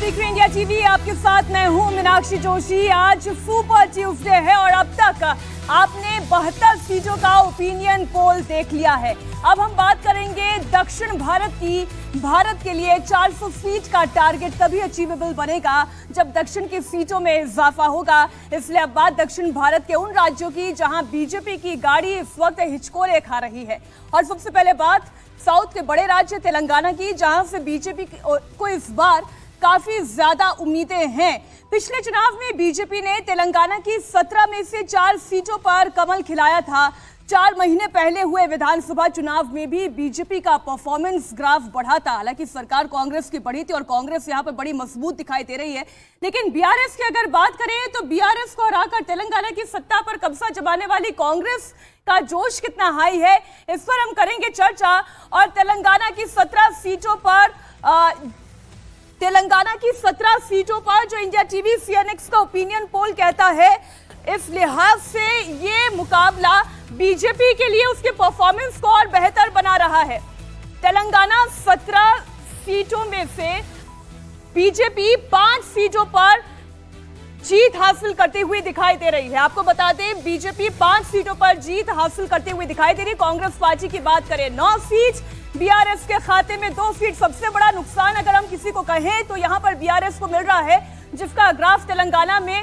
देख रहे हैं इंडिया टीवी। आपके साथ मैं हूं मीनाक्षी जोशी। आज सुपर ट्यूसडे है और अब तक आपने 72 सीटों का ओपिनियन पोल देख लिया है। अब हम बात करेंगे दक्षिण भारत की। भारत के लिए 400 सीट का टारगेट तभी अचीवेबल बनेगा जब दक्षिण की सीटों में इजाफा होगा। इसलिए अब बात दक्षिण भारत के उन राज्यों की जहां बीजेपी की गाड़ी इस वक्त हिचकोले खा रही है। और सबसे पहले बात साउथ के बड़े राज्य तेलंगाना की, जहां से बीजेपी को इस बार काफी ज्यादा उम्मीदें हैं। पिछले चुनाव में बीजेपी ने तेलंगाना की 17 में से 4 सीटों पर कमल खिलाया था। 4 महीने पहले हुए विधानसभा चुनाव में भी बीजेपी का परफॉर्मेंस ग्राफ बढ़ा था। हालांकि सरकार कांग्रेस की बड़ी थी और कांग्रेस यहां पर बड़ी मजबूत दिखाई दे रही है, लेकिन बीआरएस की अगर बात करें तो बीआरएस को हराकर तेलंगाना की सत्ता पर कब्जा जमाने वाली कांग्रेस का जोश कितना हाई है, इस पर हम करेंगे चर्चा। और तेलंगाना की 17 सीटों पर जो इंडिया टीवी सीएनएक्स का ओपिनियन पोल कहता है, इस लिहाज से ये मुकाबला बीजेपी के लिए उसके परफॉर्मेंस को और बेहतर बना रहा है। तेलंगाना 17 सीटों में से बीजेपी 5 सीटों पर जीत हासिल करते हुए दिखाई दे रही है। आपको बता दें, बीजेपी 5 सीटों पर जीत हासिल करते हुए दिखाई दे रही है। कांग्रेस पार्टी की बात करें 9 सीट, बीआरएस के खाते में 2 सीट। सबसे बड़ा नुकसान अगर हम किसी को कहें तो यहां पर बीआरएस को मिल रहा है, जिसका ग्राफ तेलंगाना में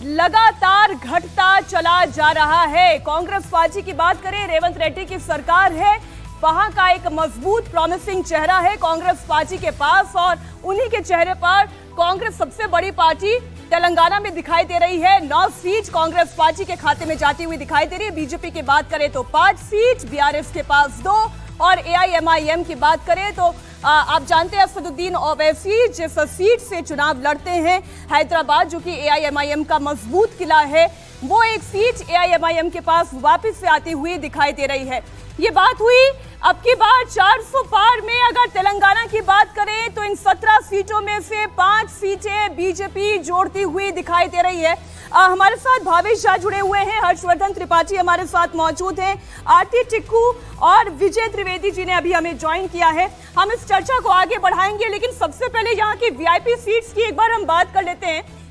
लगातार घटता चला जा रहा है। कांग्रेस पार्टी की बात करें, रेवंत रेड्डी की सरकार है, वहां का एक मजबूत प्रॉमिसिंग चेहरा है कांग्रेस पार्टी के पास, और उन्हीं के चेहरे पर कांग्रेस सबसे बड़ी पार्टी तेलंगाना में दिखाई दे रही है। 9 सीट कांग्रेस पार्टी के खाते में जाती हुई दिखाई दे रही है। बीजेपी की बात करें तो 5 सीट, बीआरएस के पास 2, और एआईएमआईएम की बात करें तो आप जानते हैं असदुद्दीन ओवैसी जिस सीट से चुनाव लड़ते हैं हैदराबाद, जो कि एआईएमआईएम का मजबूत किला है, वो एक सीट एआईएमआईएम के पास वापस से आती हुई दिखाई दे रही है। ये बात हुई अब की बार 400 पार में। अगर तेलंगाना की बात करें तो इन 17 सीटों में से 5 सीटें बीजेपी जोड़ती हुई दिखाई दे रही है। हमारे साथ भावेश झा जुड़े हुए हैं, हर्षवर्धन त्रिपाठी हमारे साथ मौजूद हैं, आरती टिक्कू और विजय त्रिवेदी जी ने अभी हमें ज्वाइन किया है। हम इस चर्चा को आगे बढ़ाएंगे, लेकिन सबसे पहले यहाँ की वीआईपी सीट्स की एक बार हम बात कर लेते हैं।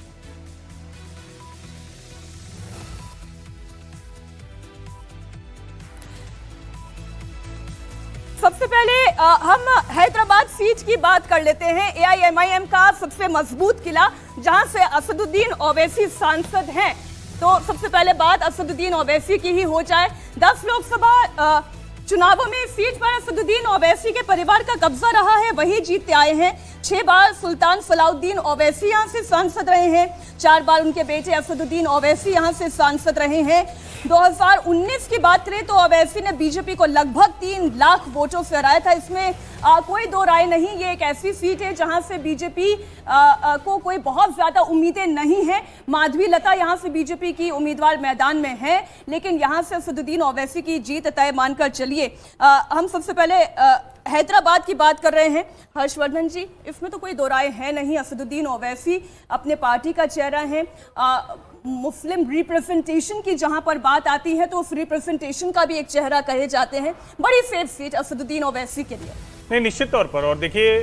सबसे पहले हम हैदराबाद सीट की बात कर लेते हैं। एआईएमआईएम का सबसे मजबूत किला, जहां से असदुद्दीन ओवैसी सांसद हैं। तो सबसे पहले बात असदुद्दीन ओवैसी की ही हो जाए। 10 लोकसभा चुनावों में सीट पर असदुद्दीन ओवैसी के परिवार का कब्जा रहा है, वही जीतते आए हैं। 6 बार सुल्तान सलाउद्दीन ओवैसी यहां से सांसद रहे हैं, 4 बार उनके बेटे असदुद्दीन ओवैसी यहां से सांसद रहे हैं। 2019 की बात करें तो ओवैसी ने बीजेपी को लगभग 3 लाख वोटों से हराया था। इसमें कोई दो राय नहीं, ये एक ऐसी सीट है जहां से बीजेपी को कोई बहुत ज्यादा उम्मीदें नहीं है। माधवी लता यहां से बीजेपी की उम्मीदवार मैदान में है, लेकिन यहां से असदुद्दीन ओवैसी की जीत तय मानकर चलिए। हम सबसे पहले हैदराबाद की बात कर रहे हैं। हर्षवर्धन जी, इसमें तो कोई दो राय है नहीं, असदुद्दीन ओवैसी अपने पार्टी का चेहरा है। मुस्लिम रिप्रेजेंटेशन की जहां पर बात आती है तो उस रिप्रेजेंटेशन का भी एक चेहरा कहे जाते हैं। बड़ी सेफ सीट असदुद्दीन ओवैसी के लिए। नहीं, निश्चित तौर पर। और देखिए,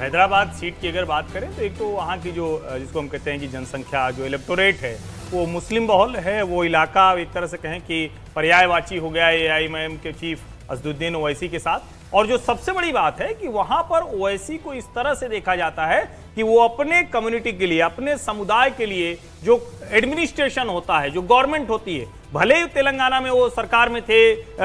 हैदराबाद सीट की अगर बात करें तो एक तो वहाँ की जो जिसको हम कहते हैं कि जनसंख्या, जो इलेक्टोरेट है, वो मुस्लिम बहुल है। वो इलाका एक तरह से कहें कि पर्यायवाची हो गया एआईएमआईएम के चीफ असदुद्दीन ओवैसी के साथ। और जो सबसे बड़ी बात है कि वहां पर ओवैसी को इस तरह से देखा जाता है कि वो अपने कम्युनिटी के लिए, अपने समुदाय के लिए जो एडमिनिस्ट्रेशन होता है, जो गवर्नमेंट होती है, भले ही तेलंगाना में वो सरकार में थे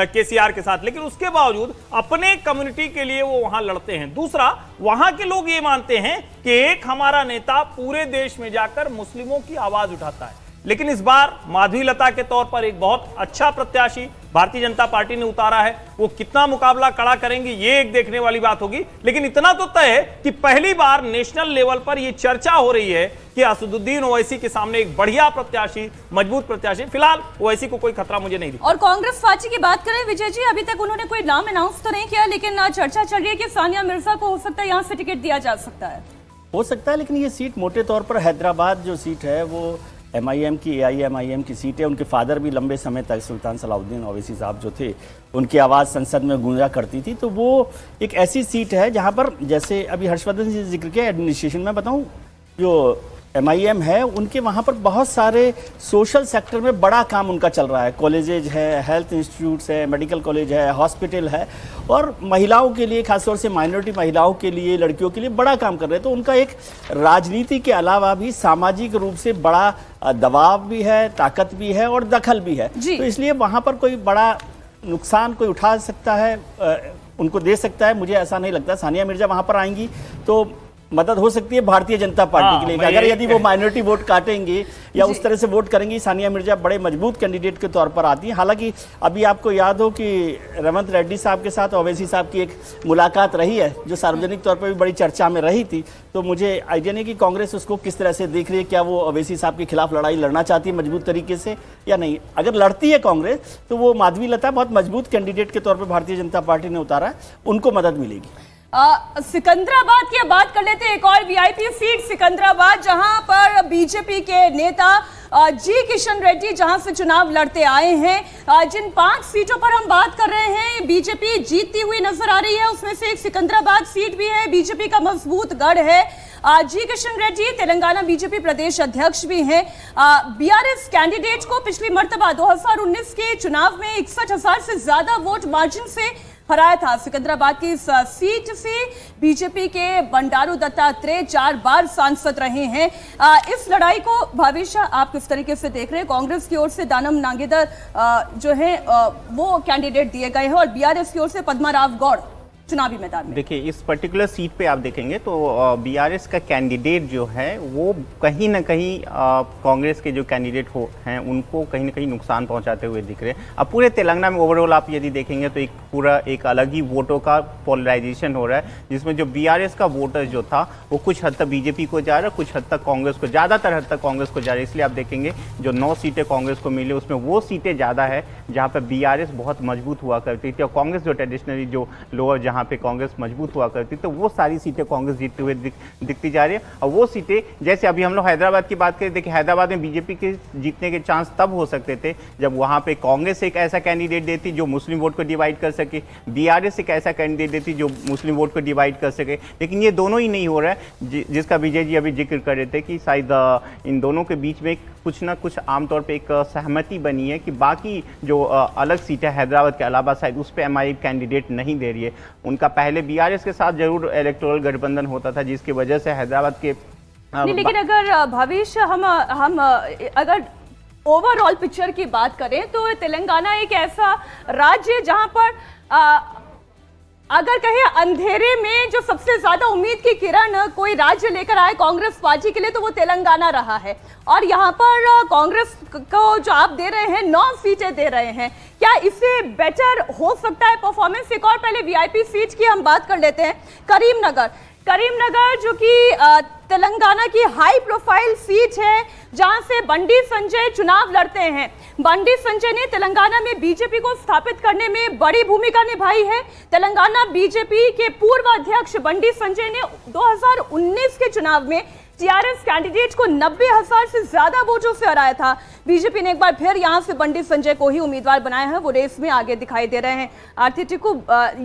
केसीआर के साथ, लेकिन उसके बावजूद अपने कम्युनिटी के लिए वो वहां लड़ते हैं। दूसरा, वहां के लोग ये मानते हैं कि एक हमारा नेता पूरे देश में जाकर मुस्लिमों की आवाज उठाता है। लेकिन इस बार माधवी लता के तौर पर एक बहुत अच्छा प्रत्याशी भारतीय जनता पार्टी ने उतारा है। वो कितना मुकाबला कड़ा करेंगे ये एक देखने वाली बात होगी, लेकिन इतना तो तय है कि पहली बार नेशनल लेवल पर यह चर्चा हो रही है कि असदुद्दीन ओवैसी के सामने एक बढ़िया प्रत्याशी, मजबूत प्रत्याशी। फिलहाल ओवैसी को कोई खतरा मुझे नहीं दिखता। और कांग्रेस पार्टी की बात करें विजय जी, अभी तक उन्होंने कोई नाम अनाउंस तो नहीं किया, लेकिन चर्चा चल रही है कि सानिया मिर्जा को हो सकता है यहाँ से टिकट दिया जा सकता है। हो सकता है, लेकिन ये सीट मोटे तौर पर हैदराबाद जो सीट है वो MIM की AIMIM की सीट है। उनके फादर भी लंबे समय तक सुल्तान सलाउद्दीन ओवैसी साहब जो थे, उनकी आवाज़ संसद में गूंजा करती थी। तो वो एक ऐसी सीट है जहाँ पर, जैसे अभी हर्षवर्धन जी जिक्र किया एडमिनिस्ट्रेशन में, बताऊँ जो MIM है उनके वहाँ पर बहुत सारे सोशल सेक्टर में बड़ा काम उनका चल रहा है। कॉलेजेज है, हेल्थ इंस्टीट्यूट्स है, मेडिकल कॉलेज है, हॉस्पिटल है, और महिलाओं के लिए, खासतौर से माइनॉरिटी महिलाओं के लिए, लड़कियों के लिए बड़ा काम कर रहे हैं। तो उनका एक राजनीति के अलावा भी सामाजिक रूप से बड़ा दबाव भी है, ताकत भी है और दखल भी है। तो इसलिए वहाँ पर कोई बड़ा नुकसान कोई उठा सकता है, उनको दे सकता है, मुझे ऐसा नहीं लगता। सानिया मिर्जा वहाँ पर आएंगी तो मदद हो सकती है भारतीय जनता पार्टी के लिए। अगर यदि वो माइनॉरिटी वोट काटेंगे या उस तरह से वोट करेंगी, सानिया मिर्जा बड़े मजबूत कैंडिडेट के तौर पर आती हैं। हालांकि अभी आपको याद हो कि रेवंत रेड्डी साहब के साथ ओवैसी साहब की एक मुलाकात रही है, जो सार्वजनिक तौर पर भी बड़ी चर्चा में रही थी। तो मुझे आइडिया नहीं कि कांग्रेस उसको किस तरह से देख रही है, क्या वो ओवैसी साहब के खिलाफ लड़ाई लड़ना चाहती है मजबूत तरीके से या नहीं। अगर लड़ती है कांग्रेस तो वो माधवी लता बहुत मजबूत कैंडिडेट के तौर पर भारतीय जनता पार्टी ने उतारा है, उनको मदद मिलेगी। सिकंदराबाद की बात कर लेते हैं, एक और VIP सीट सिकंदराबाद, जहां पर बीजेपी के नेता जी किशन रेड्डी जहां से चुनाव लड़ते आए हैं। जिन 5 सीटों पर हम बात कर रहे हैं बीजेपी जीतती हुई नजर आ रही है, उसमें से एक सिकंदराबाद सीट भी है, बीजेपी का मजबूत गढ़ है। जी किशन रेड्डी तेलंगाना बीजेपी प्रदेश अध्यक्ष भी हैं। BRS कैंडिडेट को पिछली मर्तबा 2019 के चुनाव में 61,000 से ज्यादा वोट मार्जिन से हराया था। सिकंदराबाद की इस सीट से बीजेपी के बंडारू दत्तात्रेय 4 बार सांसद रहे हैं। इस लड़ाई को भविष्य आप किस तरीके से देख रहे हैं? कांग्रेस की ओर से दानम नागेंदर जो है वो कैंडिडेट दिए गए हैं और BRS की ओर से पद्माराव गौड़ चुनावी मैदान में। देखिए, इस पर्टिकुलर सीट पे आप देखेंगे तो BRS का कैंडिडेट जो है वो कहीं ना कहीं कांग्रेस के जो कैंडिडेट हैं उनको कहीं ना कहीं नुकसान पहुंचाते हुए दिख रहे हैं। अब पूरे तेलंगाना में ओवरऑल आप यदि देखेंगे तो एक अलग ही वोटों का पोलराइजेशन हो रहा है, जिसमें जो BRS का वोटर जो था वो कुछ हद तक बीजेपी को जा रहा है, कुछ हद तक कांग्रेस को, ज़्यादातर हद तक कांग्रेस को जा रहा है। इसलिए आप देखेंगे जो 9 सीटें कांग्रेस को मिली उसमें वो सीटें ज़्यादा है जहाँ पर BRS बहुत मजबूत हुआ करती थी, और कांग्रेस जो ट्रेडिशनली जो लोअर जहाँ पे कांग्रेस मजबूत हुआ करती, तो वो सारी सीटें कांग्रेस जीतते हुए दिखती जा रही है। और वो सीटें, जैसे अभी हम लोग हैदराबाद की बात करें, देखिए हैदराबाद में बीजेपी के जीतने के चांस तब हो सकते थे जब वहां पे कांग्रेस एक ऐसा कैंडिडेट देती जो मुस्लिम वोट को डिवाइड कर सके, BRS एक ऐसा कैंडिडेट देती जो मुस्लिम वोट को डिवाइड कर सके। लेकिन ये दोनों ही नहीं हो रहा है, जिसका विजय जी अभी जिक्र कर रहे थे कि शायद इन दोनों के बीच में कुछ ना कुछ आमतौर पे एक सहमति बनी है कि बाकी जो अलग सीटें हैदराबाद के अलावा शायद उस पर MIM कैंडिडेट नहीं दे रही है। उनका पहले BRS के साथ जरूर इलेक्टोरल गठबंधन होता था, जिसकी वजह से हैदराबाद के नहीं, लेकिन अगर भविष्य हम अगर ओवरऑल पिक्चर की बात करें तो तेलंगाना एक ऐसा राज्य जहां पर अगर कहें अंधेरे में जो सबसे ज्यादा उम्मीद की किरण कोई राज्य लेकर आए कांग्रेस पार्टी के लिए तो वो तेलंगाना रहा है। और यहाँ पर कांग्रेस को जो आप दे रहे हैं 9 सीटें दे रहे हैं, क्या इससे बेटर हो सकता है परफॉर्मेंस? एक और पहले VIP सीट की हम बात कर लेते हैं, करीमनगर जो कि तेलंगाना की हाई प्रोफाइल सीट है, जहां से बंडी संजय चुनाव लड़ते हैं। बंडी संजय ने तेलंगाना में बीजेपी को स्थापित करने में बड़ी भूमिका निभाई है। तेलंगाना बीजेपी के पूर्व अध्यक्ष बंडी संजय ने 2019 के चुनाव में TRS कैंडिडेट को 90,000 से ज्यादा वोटों से हराया था। बीजेपी ने एक बार फिर यहां से बंडी संजय को ही उम्मीदवार बनाया है, वो रेस में आगे दिखाई दे रहे हैं। आरती टिक्कू,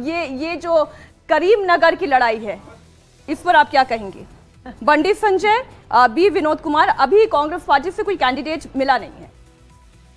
ये जो करीमनगर की लड़ाई है इस पर आप क्या कहेंगे? बंडी संजय, B विनोद कुमार, अभी कांग्रेस पार्टी से कोई कैंडिडेट मिला नहीं है।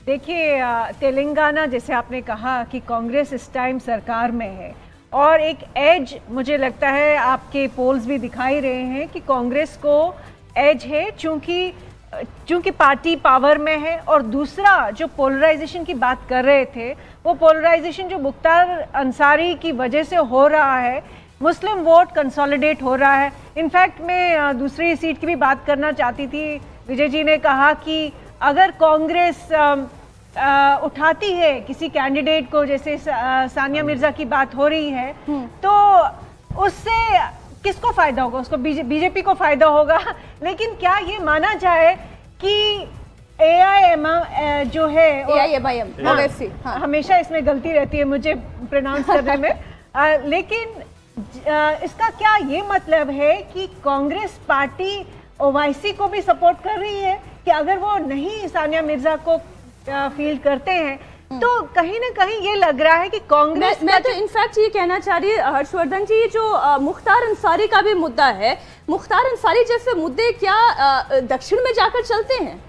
देखिए, तेलंगाना जैसे आपने कहा कि कांग्रेस इस टाइम सरकार में है और एक एज मुझे लगता है आपके पोल्स भी दिखाई रहे हैं कि कांग्रेस को एज है, चूंकि पार्टी पावर में है। और दूसरा जो पोलराइजेशन की बात कर रहे थे, वो पोलराइजेशन जो मुख्तार अंसारी की वजह से हो रहा है, मुस्लिम वोट कंसोलिडेट हो रहा है। इनफैक्ट मैं दूसरी सीट की भी बात करना चाहती थी। विजय जी ने कहा कि अगर कांग्रेस उठाती है किसी कैंडिडेट को, जैसे सानिया मिर्जा की बात हो रही है, तो उससे किसको फायदा होगा? उसको बीजेपी को फायदा होगा। लेकिन क्या ये माना जाए कि AIM जो है AIMIM, हमेशा इसमें गलती रहती है मुझे प्रोनाउंस करने में, लेकिन इसका क्या ये मतलब है कि कांग्रेस पार्टी ओवैसी को भी सपोर्ट कर रही है? कि अगर वो नहीं सानिया मिर्जा को फील्ड करते हैं तो कहीं ना कहीं ये लग रहा है कि कांग्रेस मैं तो इनफैक्ट ये कहना चाह रही हर्षवर्धन जी, जो मुख्तार अंसारी का भी मुद्दा है, मुख्तार अंसारी जैसे मुद्दे क्या दक्षिण में जाकर चलते हैं?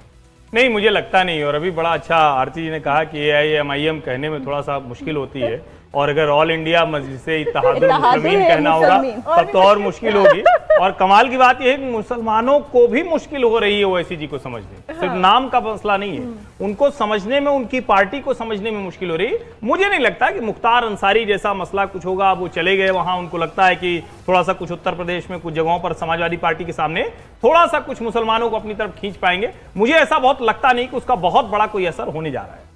नहीं, मुझे लगता नहीं। और अभी बड़ा अच्छा आरती जी ने कहा कि एआईएमआईएम कहने में थोड़ा सा मुश्किल होती है, और अगर ऑल इंडिया मजलिसे इत्तेहादुल मुस्लिमीन कहना होगा तब तो और मुश्किल होगी। और कमाल की बात यह है कि मुसलमानों को भी मुश्किल हो रही है ओवैसी जी को समझने, सिर्फ नाम का मसला नहीं है, उनको समझने में, उनकी पार्टी को समझने में मुश्किल हो रही है। मुझे नहीं लगता कि मुख्तार अंसारी जैसा मसला कुछ होगा। वो चले गए वहां, उनको लगता है कि थोड़ा सा कुछ उत्तर प्रदेश में कुछ जगहों पर समाजवादी पार्टी के सामने थोड़ा सा कुछ मुसलमानों को अपनी तरफ खींच पाएंगे। मुझे ऐसा बहुत लगता नहीं कि उसका बहुत बड़ा कोई असर होने जा रहा है।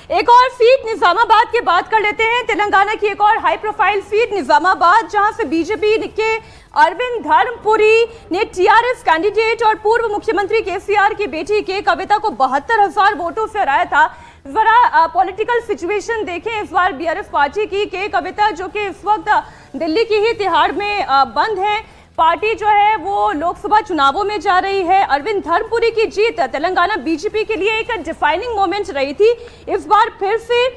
एक और सीट निजामाबाद की बात कर लेते हैं। तेलंगाना की एक और हाई प्रोफाइल सीट निजामाबाद, जहां से बीजेपी के अरविंद धर्मपुरी ने टीआरएस कैंडिडेट और पूर्व मुख्यमंत्री केसीआर की बेटी के कविता को 72,000 वोटों से हराया था। जरा पॉलिटिकल सिचुएशन देखें इस बार बीआरएस पार्टी की। के कविता जो कि इस वक्त दिल्ली की ही तिहाड़ में बंद है, पार्टी जो है वो लोकसभा चुनावों में जा रही है। अरविंद धर्मपुरी की जीत तेलंगाना बीजेपी के लिए एक डिफाइनिंग मोमेंट रही थी। इस बार फिर से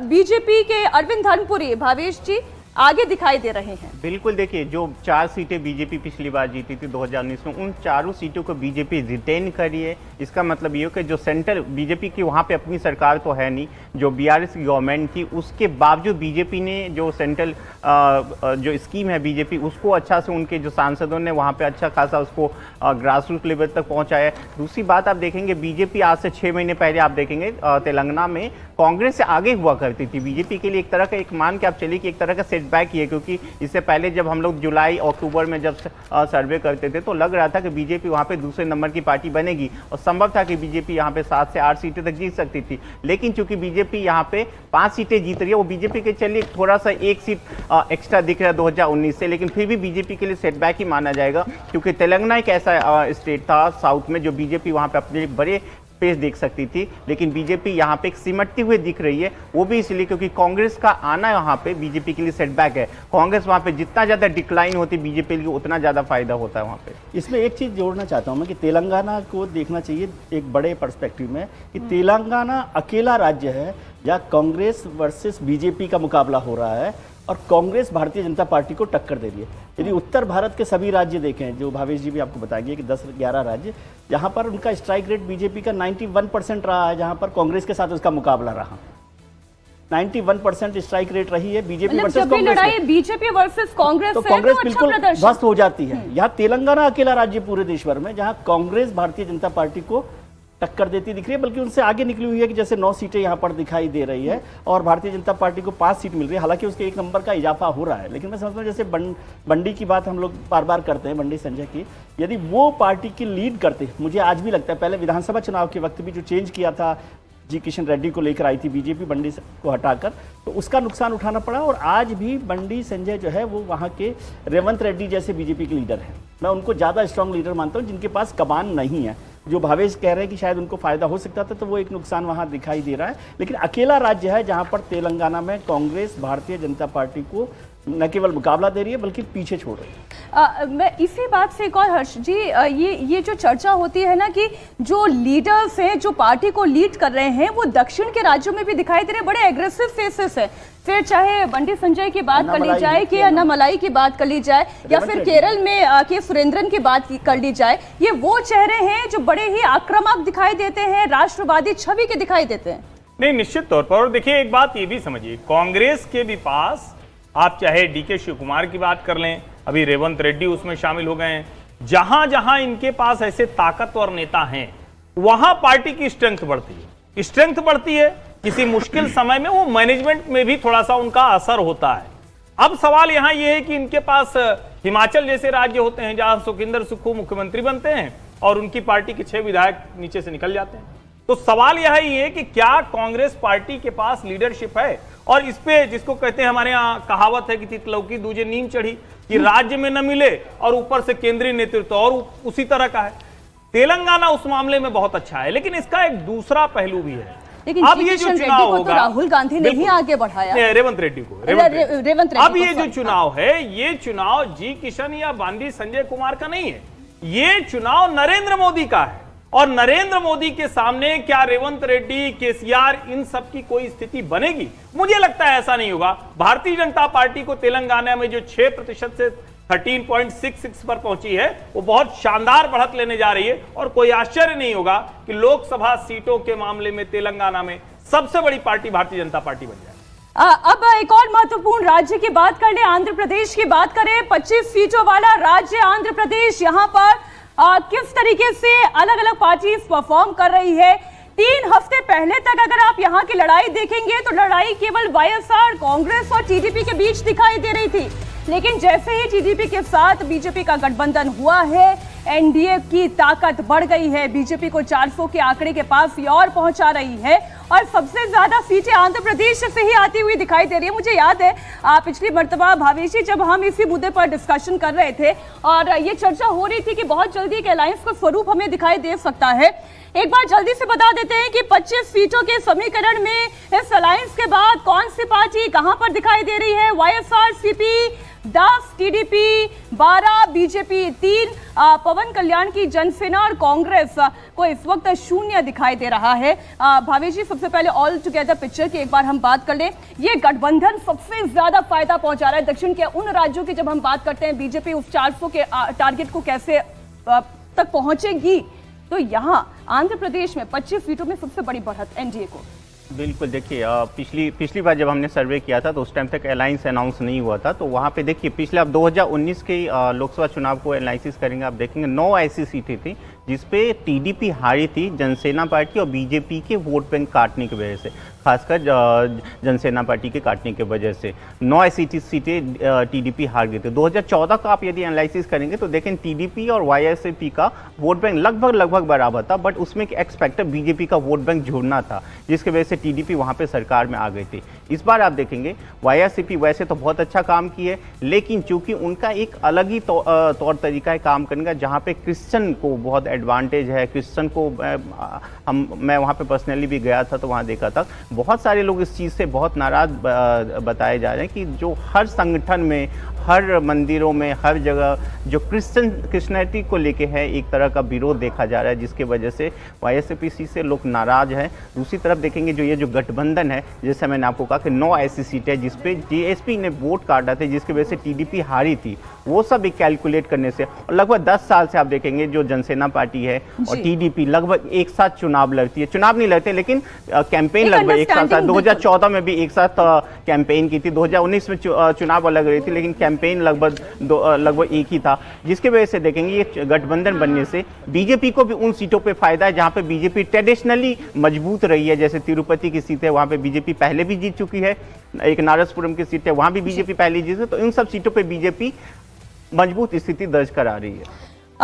बीजेपी के अरविंद धर्मपुरी, भावेश जी, आगे दिखाई दे रहे हैं। बिल्कुल, देखिए जो 4 सीटें बीजेपी पिछली बार जीती थी 2019 में, उन चारों सीटों को बीजेपी रिटेन करी है। इसका मतलब ये हो कि जो सेंट्रल बीजेपी की वहाँ पे अपनी सरकार तो है नहीं, जो बीआरएस की गवर्नमेंट थी, उसके बावजूद बीजेपी ने जो सेंट्रल जो स्कीम है बीजेपी, उसको अच्छा से उनके जो सांसदों ने वहाँ पे अच्छा खासा उसको ग्रास रूट लेवल तक पहुँचाया। दूसरी बात आप देखेंगे, बीजेपी आज से 6 महीने पहले आप देखेंगे तेलंगाना में कांग्रेस से आगे हुआ करती थी। बीजेपी के लिए एक तरह का, एक मान के आप चलिए कि एक तरह का सेटबैक ही है, क्योंकि इससे पहले जब हम लोग जुलाई अक्टूबर में जब सर्वे करते थे तो लग रहा था कि बीजेपी वहाँ पे दूसरे नंबर की पार्टी बनेगी और संभव था कि बीजेपी यहाँ पे 7 से 8 सीटें तक जीत सकती थी। लेकिन चूंकि बीजेपी यहाँ पे 5 सीटें जीत रही है, वो बीजेपी के चलिए थोड़ा सा 1 सीट एक्स्ट्रा दिख रहा है 2019 से, लेकिन फिर भी बीजेपी के लिए सेटबैक ही माना जाएगा, क्योंकि तेलंगाना एक ऐसा स्टेट था साउथ में जो बीजेपी वहाँ पे अपने बड़े पेस देख सकती थी। लेकिन बीजेपी यहाँ पे एक सिमटती हुई दिख रही है, वो भी इसलिए क्योंकि कांग्रेस का आना यहाँ पे बीजेपी के लिए सेटबैक है। कांग्रेस वहाँ पे जितना ज्यादा डिक्लाइन होती बीजेपी के लिए उतना ज्यादा फायदा होता है वहाँ पे। इसमें एक चीज जोड़ना चाहता हूं मैं कि तेलंगाना को देखना चाहिए एक बड़े पर्सपेक्टिव में, कि तेलंगाना अकेला राज्य है जहाँ कांग्रेस वर्सेस बीजेपी का मुकाबला हो रहा है और कांग्रेस भारतीय जनता पार्टी को टक्कर दे रही है। यदि उत्तर भारत के सभी राज्य देखें, जो भावेश जी भी आपको बताएंगे कि 10-11 राज्य, जहां पर उनका स्ट्राइक रेट बीजेपी का 91% रहा है, जहां पर कांग्रेस के साथ उसका मुकाबला रहा 91% स्ट्राइक रेट रही है बीजेपी वर्सेस कांग्रेस। लड़ाई बीजेपी वर्सेस कांग्रेस तो है, कांग्रेस तो बिल्कुल अच्छा ध्वस्त हो जाती है। यहाँ तेलंगाना अकेला राज्य पूरे देश भर में जहां कांग्रेस भारतीय जनता पार्टी को टक्कर देती दिख रही है, बल्कि उनसे आगे निकली हुई है कि जैसे 9 सीटें यहाँ पर दिखाई दे रही है और भारतीय जनता पार्टी को 5 सीट मिल रही है। हालांकि उसके 1 नंबर का इजाफा हो रहा है, लेकिन मैं समझता हूँ जैसे बंडी की बात हम लोग बार बार करते हैं, बंडी संजय की, यदि वो पार्टी की लीड करते, मुझे आज भी लगता है, पहले विधानसभा चुनाव के वक्त भी जो चेंज किया था, जी किशन रेड्डी को लेकर आई थी बीजेपी बंडी को हटाकर, तो उसका नुकसान उठाना पड़ा। और आज भी बंडी संजय जो है वो वहाँ के रेवंत रेड्डी जैसे बीजेपी के लीडर हैं। मैं उनको ज़्यादा स्ट्रांग लीडर मानता हूँ, जिनके पास कमान नहीं है। जो भावेश कह रहे हैं कि शायद उनको फायदा हो सकता था, तो वो एक नुकसान वहाँ दिखाई दे रहा है। लेकिन अकेला राज्य है जहाँ पर तेलंगाना में कांग्रेस भारतीय जनता पार्टी को न केवल मुकाबला दे रही है बल्कि पीछे छोड़ रही है। मैं इसी बात से एक और, हर्ष जी, ये जो चर्चा होती है ना कि जो लीडर्स हैं, जो पार्टी को लीड कर रहे हैं, वो दक्षिण के राज्यों में भी दिखाई दे रहे हैं, बड़े एग्रेसिव फेसेस है। फिर चाहे बंडी संजय की बात कर ली जाए कि अन्नामलाई की बात कर ली जाए या फिर केरल में के सुरेंद्रन की बात कर ली जाए, ये वो चेहरे हैं जो बड़े ही आक्रामक दिखाई देते हैं, राष्ट्रवादी छवि के दिखाई देते हैं। नहीं, निश्चित तौर पर। और देखिए एक बात ये भी समझिए, कांग्रेस के भी पास आप चाहे डीके शिव कुमार की बात कर लें, अभी रेवंत रेड्डी उसमें शामिल हो गए हैं, जहां जहां इनके पास ऐसे ताकतवर नेता हैं वहां पार्टी की स्ट्रेंथ बढ़ती है। स्ट्रेंथ बढ़ती है, किसी मुश्किल समय में वो मैनेजमेंट में भी थोड़ा सा उनका असर होता है। अब सवाल यहां ये है कि इनके पास हिमाचल जैसे राज्य होते हैं जहां सुखविंदर सुक्खू मुख्यमंत्री बनते हैं और उनकी पार्टी के 6 विधायक नीचे से निकल जाते हैं। तो सवाल यह ही है कि क्या कांग्रेस पार्टी के पास लीडरशिप है? और इस पे जिसको कहते हैं, हमारे यहाँ कहावत है कि तितलौकी दूजे नीम चढ़ी, कि राज्य में न मिले और ऊपर से केंद्रीय नेतृत्व और उसी तरह का है। तेलंगाना उस मामले में बहुत अच्छा है, लेकिन इसका एक दूसरा पहलू भी है। लेकिन अब ये जो चुनाव होगा, तो राहुल गांधी ने ही आगे बढ़ाया, रेवंत रेड्डी को, रेवंत रेड्डी। अब ये जो चुनाव है, ये चुनाव जी किशन या बंडी संजय कुमार का नहीं है, ये चुनाव नरेंद्र मोदी का है। और नरेंद्र मोदी के सामने क्या रेवंत रेड्डी, केसीआर, इन सब की कोई स्थिति बनेगी? मुझे लगता है ऐसा नहीं होगा। भारतीय जनता पार्टी को तेलंगाना में जो 6% से 13.66 पर पहुंची है, वो बहुत शानदार बढ़त लेने जा रही है और कोई आश्चर्य नहीं होगा कि लोकसभा सीटों के मामले में तेलंगाना में सबसे बड़ी पार्टी भारतीय जनता पार्टी बन जाए। अब एक और महत्वपूर्ण राज्य की बात कर ले, आंध्र प्रदेश की बात करें। 25 सीटों वाला राज्य आंध्र प्रदेश, यहाँ पर किस तरीके से अलग अलग पार्टीज परफॉर्म कर रही है। 3 हफ्ते पहले तक अगर आप यहाँ की लड़ाई देखेंगे तो लड़ाई केवल वाईएसआर, कांग्रेस और टीडीपी के बीच दिखाई दे रही थी, लेकिन जैसे ही टीडीपी के साथ बीजेपी का गठबंधन हुआ है, एनडीए की ताकत बढ़ गई है, बीजेपी को 400 के आंकड़े के पास और पहुंचा रही है और सबसे ज्यादा सीटें आंध्र प्रदेश से ही आती हुई दिखाई दे रही है। मुझे याद है पिछली मर्तबा भावेश जी, जब हम इसी मुद्दे पर डिस्कशन कर रहे थे और ये चर्चा हो रही थी कि बहुत जल्दी एक अलायंस का स्वरूप हमें दिखाई दे सकता है। एक बार जल्दी से बता देते हैं कि 25 सीटों के समीकरण में इस अलायंस के बाद कौन सी पार्टी कहां पर दिखाई दे रही है। वाईएसआर सीपी 10, टीडीपी 12, बीजेपी 3, पवन कल्याण की जनसेना और कांग्रेस को इस वक्त 0 दिखाई दे रहा है। भावेश जी, सबसे पहले ऑल टुगेदर पिक्चर की एक बार हम बात कर लें। ये गठबंधन सबसे ज्यादा फायदा पहुंचा रहा है दक्षिण के उन राज्यों की। जब हम बात करते हैं बीजेपी उस 400 के टारगेट को कैसे तक पहुंचेगी, तो यहाँ आंध्र प्रदेश में 25 सीटों में सबसे बड़ी बढ़त एनडीए को। बिल्कुल, देखिए पिछली बार जब हमने सर्वे किया था तो उस टाइम तक अलायंस अनाउंस नहीं हुआ था, तो वहाँ पे देखिए पिछले आप 2019 के लोकसभा चुनाव को एनालिसिस करेंगे, आप देखेंगे 9 ऐसी सीटें थी जिसपे टीडीपी हारी थी जनसेना पार्टी और बीजेपी के वोट बैंक काटने की वजह से, खासकर जनसेना पार्टी के काटने की वजह से 9 ऐसी सीटें टीडीपी हार गई थी। 2014 का आप यदि एनालिसिस करेंगे तो देखें टीडीपी और वाईएसपी का वोट बैंक लगभग बराबर था, बट उसमें एक एक्सपेक्टर बीजेपी का वोट बैंक जुड़ना था, जिसकी वजह से टीडीपी वहाँ पे सरकार में आ गई थी। इस बार आप देखेंगे वाईएसपी वैसे तो बहुत अच्छा काम की है, लेकिन चूंकि उनका एक अलग ही तौर तरीका है काम करने का, जहाँ पे क्रिश्चियन को बहुत एडवांटेज है। क्रिश्चियन को मैं वहाँ पे पर्सनली भी गया था तो वहाँ देखा था बहुत सारे लोग इस चीज़ से बहुत नाराज बताए जा रहे हैं कि जो हर संगठन में, हर मंदिरों में, हर जगह जो क्रिश्चियनिटी को लेके है एक तरह का विरोध देखा जा रहा है, जिसके वजह से वाईएसपी से लोग नाराज हैं। दूसरी तरफ देखेंगे जो ये जो गठबंधन है, जैसे मैंने आपको कहा कि 9 ऐसी सीटें हैं जिसपे जीएसपी ने वोट काटा था, जिसकी वजह से टीडीपी हारी थी, वो सब एक कैलकुलेट करने से और लगभग 10 साल से आप देखेंगे जो जनसेना पार्टी है और टीडीपी लगभग एक साथ चुनाव लड़ती है, चुनाव नहीं लड़ते लेकिन कैंपेन लगभग एक साथ। 2014 में भी एक साथ कैंपेन की थी, 2019 में चुनाव अलग रही थी लेकिन कैंपेन लगभग एक ही था, जिसके वजह से देखेंगे ये गठबंधन बनने से बीजेपी को भी उन सीटों पे फायदा है जहां पे बीजेपी ट्रेडिशनली मजबूत रही है। जैसे तिरुपति की सीट है, वहां पे बीजेपी पहले भी जीत चुकी है, एक नारसपुरम की सीट है, वहां भी बीजेपी पहले जीती है, तो इन सब सीटों पे बीजेपी मजबूत स्थिति दर्ज करा रही है।